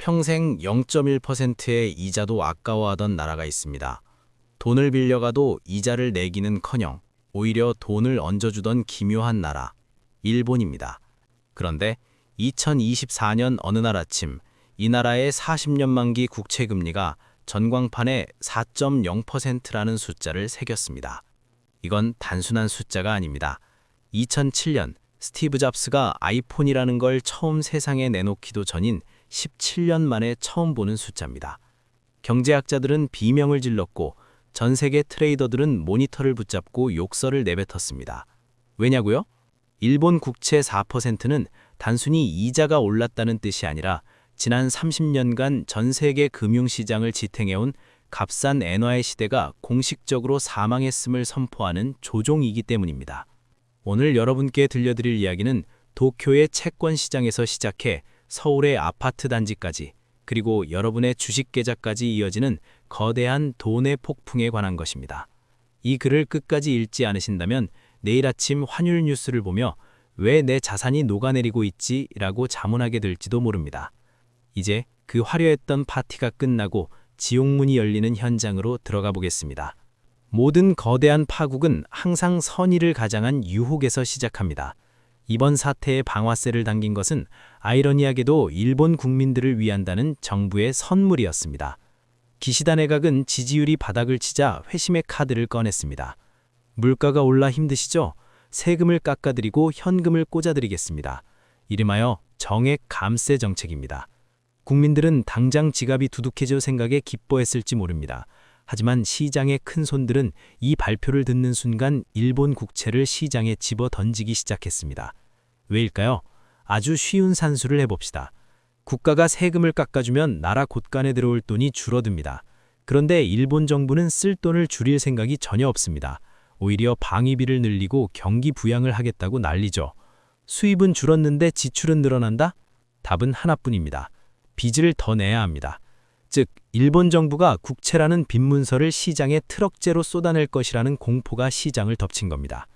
평생 0.1%의 이자도 아까워하던 나라가 있습니다. 돈을 빌려가도 이자를 내기는커녕 오히려 돈을 얹어주던 기묘한 나라, 일본입니다. 그런데 2024년 어느 날 아침, 이 나라의 40년 만기 국채 금리가 전광판에 4.0%라는 숫자를 새겼습니다. 이건 단순한 숫자가 아닙니다. 2007년 스티브 잡스가 아이폰이라는 걸 처음 세상에 내놓기도 전인 17년 만에 처음 보는 숫자입니다. 경제학자들은 비명을 질렀고 전 세계 트레이더들은 모니터를 붙잡고 욕설을 내뱉었습니다. 왜냐고요? 일본 국채 4%는 단순히 이자가 올랐다는 뜻이 아니라 지난 30년간 전 세계 금융시장을 지탱해온 값싼 엔화의 시대가 공식적으로 사망했음을 선포하는 조종이기 때문입니다. 오늘 여러분께 들려드릴 이야기는 도쿄의 채권 시장에서 시작해 서울의 아파트 단지까지, 그리고 여러분의 주식 계좌까지 이어지는 거대한 돈의 폭풍에 관한 것입니다. 이 글을 끝까지 읽지 않으신다면 내일 아침 환율 뉴스를 보며 왜 내 자산이 녹아내리고 있지? 라고 자문하게 될지도 모릅니다. 이제 그 화려했던 파티가 끝나고 지옥문이 열리는 현장으로 들어가 보겠습니다. 모든 거대한 파국은 항상 선의를 가장한 유혹에서 시작합니다. 이번 사태에 방아쇠를 당긴 것은 아이러니하게도 일본 국민들을 위한다는 정부의 선물이었습니다. 기시다 내각은 지지율이 바닥을 치자 회심의 카드를 꺼냈습니다. 물가가 올라 힘드시죠? 세금을 깎아드리고 현금을 꽂아드리겠습니다. 이름하여 정액 감세 정책입니다. 국민들은 당장 지갑이 두둑해질 생각에 기뻐했을지 모릅니다. 하지만 시장의 큰 손들은 이 발표를 듣는 순간 일본 국채를 시장에 집어 던지기 시작했습니다. 왜일까요? 아주 쉬운 산수를 해봅시다. 국가가 세금을 깎아주면 나라 곳간에 들어올 돈이 줄어듭니다. 그런데 일본 정부는 쓸 돈을 줄일 생각이 전혀 없습니다. 오히려 방위비를 늘리고 경기 부양을 하겠다고 난리죠. 수입은 줄었는데 지출은 늘어난다? 답은 하나뿐입니다. 빚을 더 내야 합니다. 즉, 일본 정부가 국채라는 빈문서를 시장에 트럭째로 쏟아낼 것이라는 공포가 시장을 덮친 겁니다.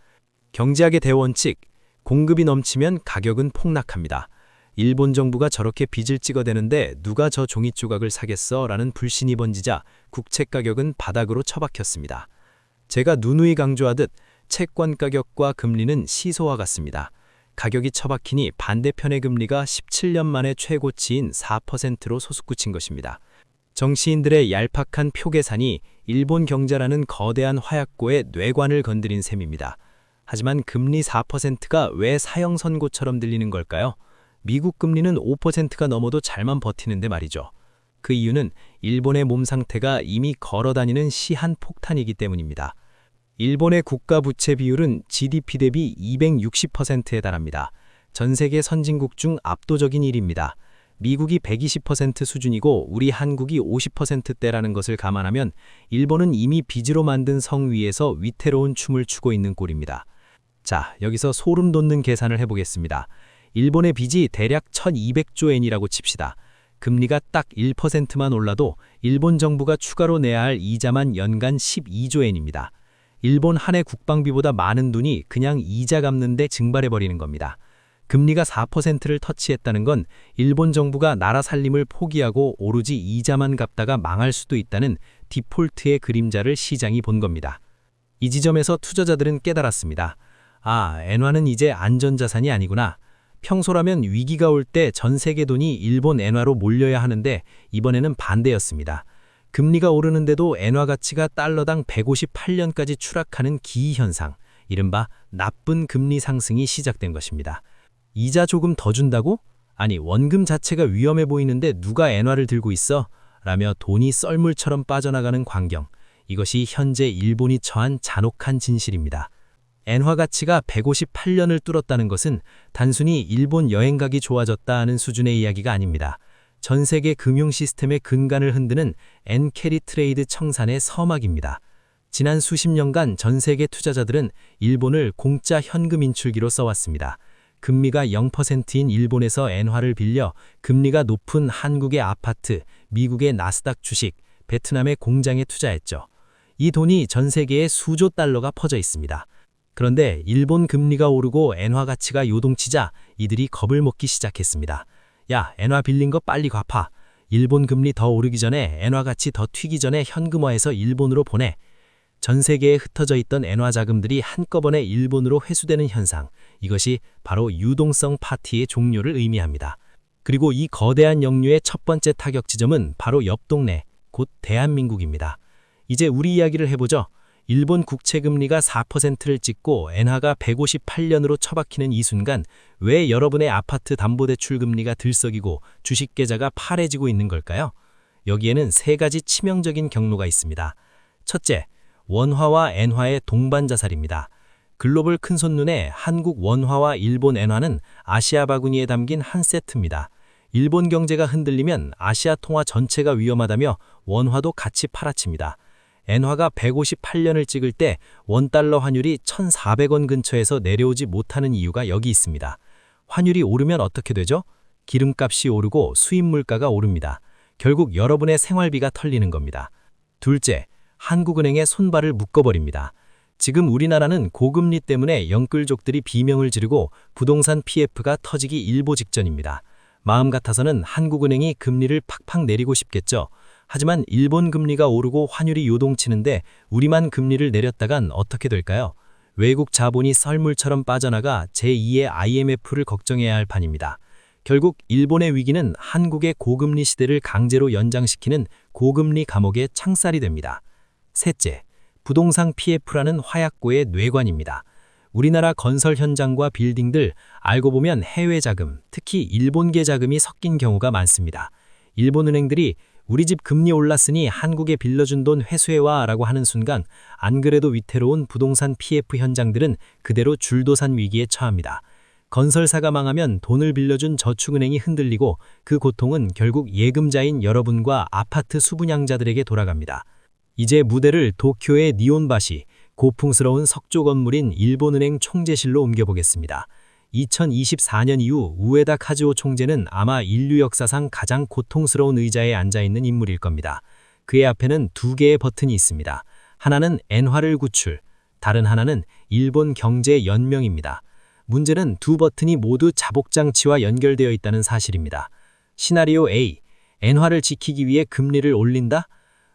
경제학의 대원칙, 공급이 넘치면 가격은 폭락합니다. 일본 정부가 저렇게 빚을 찍어대는데 누가 저 종이 조각을 사겠어? 라는 불신이 번지자 국채 가격은 바닥으로 처박혔습니다. 제가 누누이 강조하듯 채권 가격과 금리는 시소와 같습니다. 가격이 처박히니 반대편의 금리가 17년 만에 최고치인 4%로 솟구친 것입니다. 정치인들의 얄팍한 표계산이 일본 경제라는 거대한 화약고의 뇌관을 건드린 셈입니다. 하지만 금리 4%가 왜 사형선고처럼 들리는 걸까요? 미국 금리는 5%가 넘어도 잘만 버티는데 말이죠. 그 이유는 일본의 몸 상태가 이미 걸어다니는 시한폭탄이기 때문입니다. 일본의 국가 부채 비율은 GDP 대비 260%에 달합니다. 전 세계 선진국 중 압도적인 일입니다. 미국이 120% 수준이고 우리 한국이 50%대라는 것을 감안하면 일본은 이미 빚으로 만든 성 위에서 위태로운 춤을 추고 있는 꼴입니다. 자, 여기서 소름 돋는 계산을 해보겠습니다. 일본의 빚이 대략 1200조 엔이라고 칩시다. 금리가 딱 1%만 올라도 일본 정부가 추가로 내야 할 이자만 연간 12조 엔입니다. 일본 한 해 국방비보다 많은 돈이 그냥 이자 갚는데 증발해버리는 겁니다. 금리가 4%를 터치했다는 건 일본 정부가 나라 살림을 포기하고 오로지 이자만 갚다가 망할 수도 있다는 디폴트의 그림자를 시장이 본 겁니다. 이 지점에서 투자자들은 깨달았습니다. 아, 엔화는 이제 안전자산이 아니구나. 평소라면 위기가 올 때 전 세계 돈이 일본 엔화로 몰려야 하는데 이번에는 반대였습니다. 금리가 오르는데도 엔화 가치가 달러당 158년까지 추락하는 기이현상, 이른바 나쁜 금리 상승이 시작된 것입니다. 이자 조금 더 준다고? 아니, 원금 자체가 위험해 보이는데 누가 엔화를 들고 있어? 라며 돈이 썰물처럼 빠져나가는 광경. 이것이 현재 일본이 처한 잔혹한 진실입니다. 엔화 가치가 158년을 뚫었다는 것은 단순히 일본 여행 가기 좋아졌다 하는 수준의 이야기가 아닙니다. 전 세계 금융 시스템의 근간을 흔드는 엔캐리 트레이드 청산의 서막입니다. 지난 수십 년간 전 세계 투자자들은 일본을 공짜 현금 인출기로 써왔습니다. 금리가 0%인 일본에서 엔화를 빌려 금리가 높은 한국의 아파트, 미국의 나스닥 주식, 베트남의 공장에 투자했죠. 이 돈이 전 세계에 수조 달러가 퍼져 있습니다. 그런데 일본 금리가 오르고 엔화 가치가 요동치자 이들이 겁을 먹기 시작했습니다. 야, 엔화 빌린 거 빨리 갚아. 일본 금리 더 오르기 전에 엔화 가치 더 튀기 전에 현금화해서 일본으로 보내. 전 세계에 흩어져 있던 엔화 자금들이 한꺼번에 일본으로 회수되는 현상. 이것이 바로 유동성 파티의 종료를 의미합니다. 그리고 이 거대한 역류의 첫 번째 타격 지점은 바로 옆 동네, 곧 대한민국입니다. 이제 우리 이야기를 해보죠. 일본 국채 금리가 4%를 찍고 엔화가 158년으로 처박히는 이 순간 왜 여러분의 아파트 담보대출 금리가 들썩이고 주식 계좌가 파래지고 있는 걸까요? 여기에는 세 가지 치명적인 경로가 있습니다. 첫째, 원화와 엔화의 동반 자살입니다. 글로벌 큰손눈에 한국 원화와 일본 엔화는 아시아 바구니에 담긴 한 세트입니다. 일본 경제가 흔들리면 아시아 통화 전체가 위험하다며 원화도 같이 팔아칩니다. 엔화가 158년을 찍을 때 원달러 환율이 1,400원 근처에서 내려오지 못하는 이유가 여기 있습니다. 환율이 오르면 어떻게 되죠? 기름값이 오르고 수입 물가가 오릅니다. 결국 여러분의 생활비가 털리는 겁니다. 둘째, 한국은행의 손발을 묶어버립니다. 지금 우리나라는 고금리 때문에 영끌족들이 비명을 지르고 부동산 PF가 터지기 일보 직전입니다. 마음 같아서는 한국은행이 금리를 팍팍 내리고 싶겠죠. 하지만 일본 금리가 오르고 환율이 요동치는데 우리만 금리를 내렸다간 어떻게 될까요? 외국 자본이 썰물처럼 빠져나가 제2의 IMF를 걱정해야 할 판입니다. 결국 일본의 위기는 한국의 고금리 시대를 강제로 연장시키는 고금리 감옥의 창살이 됩니다. 셋째, 부동산 PF라는 화약고의 뇌관입니다. 우리나라 건설 현장과 빌딩들, 알고 보면 해외 자금, 특히 일본계 자금이 섞인 경우가 많습니다. 일본 은행들이 우리 집 금리 올랐으니 한국에 빌려준 돈 회수해와 라고 하는 순간 안 그래도 위태로운 부동산 PF 현장들은 그대로 줄도산 위기에 처합니다. 건설사가 망하면 돈을 빌려준 저축은행이 흔들리고 그 고통은 결국 예금자인 여러분과 아파트 수분양자들에게 돌아갑니다. 이제 무대를 도쿄의 니온바시, 고풍스러운 석조 건물인 일본은행 총재실로 옮겨보겠습니다. 2024년 이후 우에다 카즈오 총재는 아마 인류 역사상 가장 고통스러운 의자에 앉아있는 인물일 겁니다. 그의 앞에는 두 개의 버튼이 있습니다. 하나는 엔화를 구출, 다른 하나는 일본 경제 연명입니다. 문제는 두 버튼이 모두 자복장치와 연결되어 있다는 사실입니다. 시나리오 A, 엔화를 지키기 위해 금리를 올린다?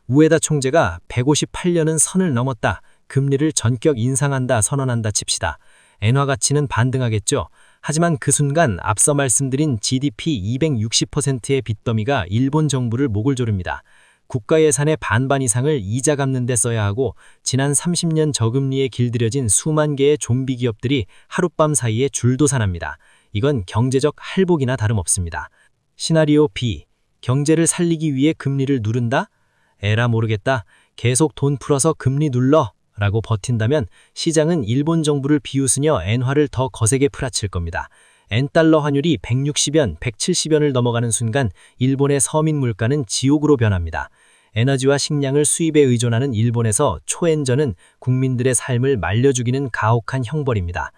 우에다 총재가 158년은 선을 넘었다. 금리를 전격 인상한다 선언한다 칩시다. 엔화 가치는 반등하겠죠. 하지만 그 순간 앞서 말씀드린 GDP 260%의 빚더미가 일본 정부를 목을 조릅니다. 국가 예산의 반반 이상을 이자 갚는 데 써야 하고 지난 30년 저금리에 길들여진 수만 개의 좀비 기업들이 하룻밤 사이에 줄도산합니다. 이건 경제적 할복이나 다름없습니다. 시나리오 B, 경제를 살리기 위해 금리를 누른다? 에라 모르겠다. 계속 돈 풀어서 금리 눌러. 라고 버틴다면 시장은 일본 정부를 비웃으며 엔화를 더 거세게 풀어칠 겁니다. 엔달러 환율이 160연, 170연을 넘어가는 순간 일본의 서민 물가는 지옥으로 변합니다. 에너지와 식량을 수입에 의존하는 일본에서 초엔전은 국민들의 삶을 말려 죽이는 가혹한 형벌입니다.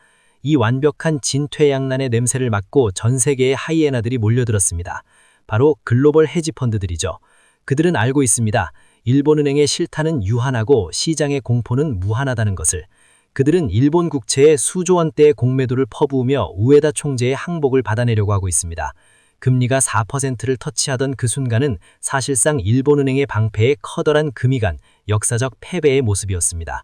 이 완벽한 진퇴양난의 냄새를 맡고 전 세계의 하이에나들이 몰려들었습니다. 바로 글로벌 헤지펀드들이죠. 그들은 알고 있습니다. 일본은행의 실타는 유한하고 시장의 공포는 무한하다는 것을. 그들은 일본 국채에 수조 원대의 공매도를 퍼부으며 우에다 총재의 항복을 받아내려고 하고 있습니다. 금리가 4%를 터치하던 그 순간은 사실상 일본은행의 방패에 커다란 금이 간 역사적 패배의 모습이었습니다.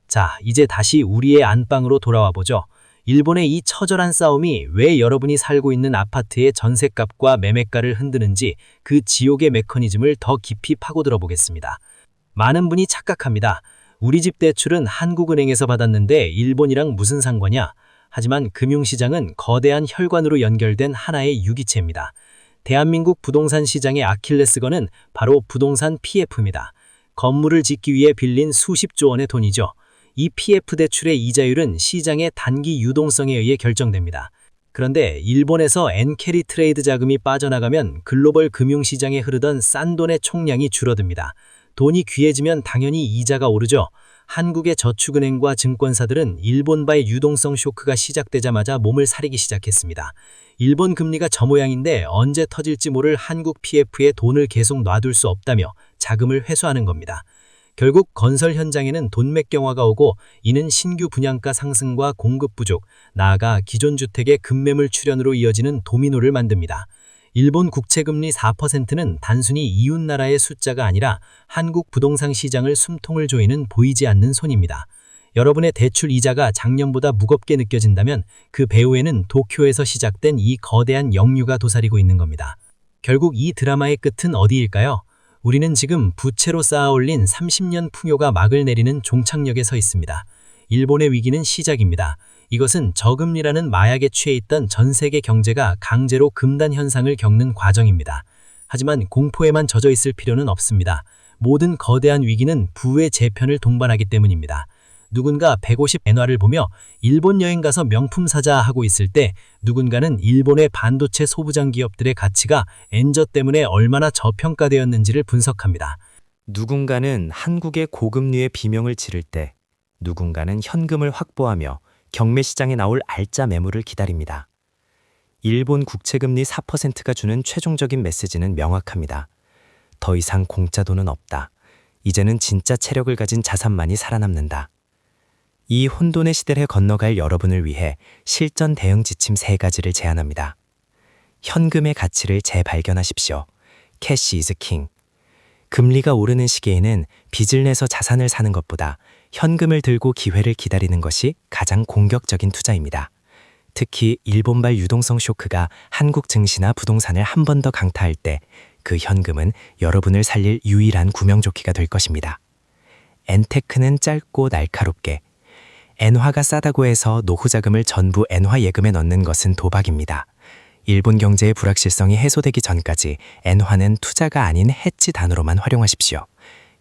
자, 이제 다시 우리의 안방으로 돌아와 보죠. 일본의 이 처절한 싸움이 왜 여러분이 살고 있는 아파트의 전셋값과 매매가를 흔드는지 그 지옥의 메커니즘을 더 깊이 파고들어 보겠습니다. 많은 분이 착각합니다. 우리 집 대출은 한국은행에서 받았는데 일본이랑 무슨 상관이야? 하지만 금융시장은 거대한 혈관으로 연결된 하나의 유기체입니다. 대한민국 부동산 시장의 아킬레스건은 바로 부동산 PF입니다. 건물을 짓기 위해 빌린 수십조 원의 돈이죠. 이 PF 대출의 이자율은 시장의 단기 유동성에 의해 결정됩니다. 그런데 일본에서 엔캐리 트레이드 자금이 빠져나가면 글로벌 금융시장에 흐르던 싼 돈의 총량이 줄어듭니다. 돈이 귀해지면 당연히 이자가 오르죠. 한국의 저축은행과 증권사들은 일본바의 유동성 쇼크가 시작되자마자 몸을 사리기 시작했습니다. 일본 금리가 저 모양인데 언제 터질지 모를 한국 PF에 돈을 계속 놔둘 수 없다며 자금을 회수하는 겁니다. 결국 건설 현장에는 돈맥경화가 오고 이는 신규 분양가 상승과 공급 부족, 나아가 기존 주택의 급매물 출현으로 이어지는 도미노를 만듭니다. 일본 국채금리 4%는 단순히 이웃나라의 숫자가 아니라 한국 부동산 시장을 숨통을 조이는 보이지 않는 손입니다. 여러분의 대출 이자가 작년보다 무겁게 느껴진다면 그 배후에는 도쿄에서 시작된 이 거대한 역류가 도사리고 있는 겁니다. 결국 이 드라마의 끝은 어디일까요? 우리는 지금 부채로 쌓아올린 30년 풍요가 막을 내리는 종착역에 서 있습니다. 일본의 위기는 시작입니다. 이것은 저금리라는 마약에 취해 있던 전 세계 경제가 강제로 금단 현상을 겪는 과정입니다. 하지만 공포에만 젖어 있을 필요는 없습니다. 모든 거대한 위기는 부의 재편을 동반하기 때문입니다. 누군가 150 엔화를 보며 일본 여행 가서 명품 사자 하고 있을 때 누군가는 일본의 반도체 소부장 기업들의 가치가 엔저 때문에 얼마나 저평가되었는지를 분석합니다. 누군가는 한국의 고금리의 비명을 지를 때 누군가는 현금을 확보하며 경매 시장에 나올 알짜 매물을 기다립니다. 일본 국채금리 4%가 주는 최종적인 메시지는 명확합니다. 더 이상 공짜 돈은 없다. 이제는 진짜 체력을 가진 자산만이 살아남는다. 이 혼돈의 시대를 건너갈 여러분을 위해 실전 대응 지침 3가지를 제안합니다. 현금의 가치를 재발견하십시오. 캐시 이즈 킹. 금리가 오르는 시기에는 빚을 내서 자산을 사는 것보다 현금을 들고 기회를 기다리는 것이 가장 공격적인 투자입니다. 특히 일본발 유동성 쇼크가 한국 증시나 부동산을 한 번 더 강타할 때 그 현금은 여러분을 살릴 유일한 구명조끼가 될 것입니다. 엔테크는 짧고 날카롭게 엔화가 싸다고 해서 노후 자금을 전부 엔화 예금에 넣는 것은 도박입니다. 일본 경제의 불확실성이 해소되기 전까지 엔화는 투자가 아닌 해치 단으로만 활용하십시오.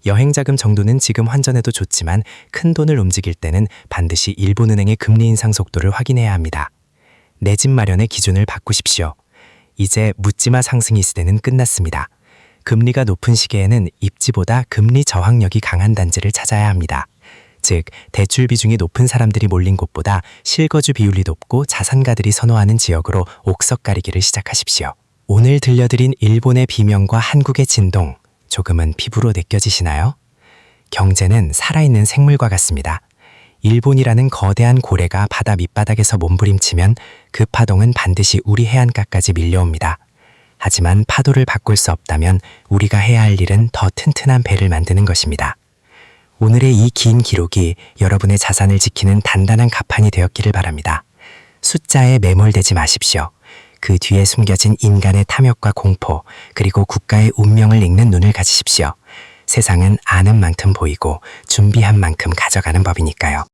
여행 자금 정도는 지금 환전해도 좋지만 큰 돈을 움직일 때는 반드시 일본은행의 금리 인상 속도를 확인해야 합니다. 내 집 마련의 기준을 바꾸십시오. 이제 묻지마 상승이 시대는 끝났습니다. 금리가 높은 시기에는 입지보다 금리 저항력이 강한 단지를 찾아야 합니다. 즉, 대출 비중이 높은 사람들이 몰린 곳보다 실거주 비율이 높고 자산가들이 선호하는 지역으로 옥석 가리기를 시작하십시오. 오늘 들려드린 일본의 비명과 한국의 진동, 조금은 피부로 느껴지시나요? 경제는 살아있는 생물과 같습니다. 일본이라는 거대한 고래가 바다 밑바닥에서 몸부림치면 그 파동은 반드시 우리 해안가까지 밀려옵니다. 하지만 파도를 바꿀 수 없다면 우리가 해야 할 일은 더 튼튼한 배를 만드는 것입니다. 오늘의 이 긴 기록이 여러분의 자산을 지키는 단단한 가판이 되었기를 바랍니다. 숫자에 매몰되지 마십시오. 그 뒤에 숨겨진 인간의 탐욕과 공포, 그리고 국가의 운명을 읽는 눈을 가지십시오. 세상은 아는 만큼 보이고 준비한 만큼 가져가는 법이니까요.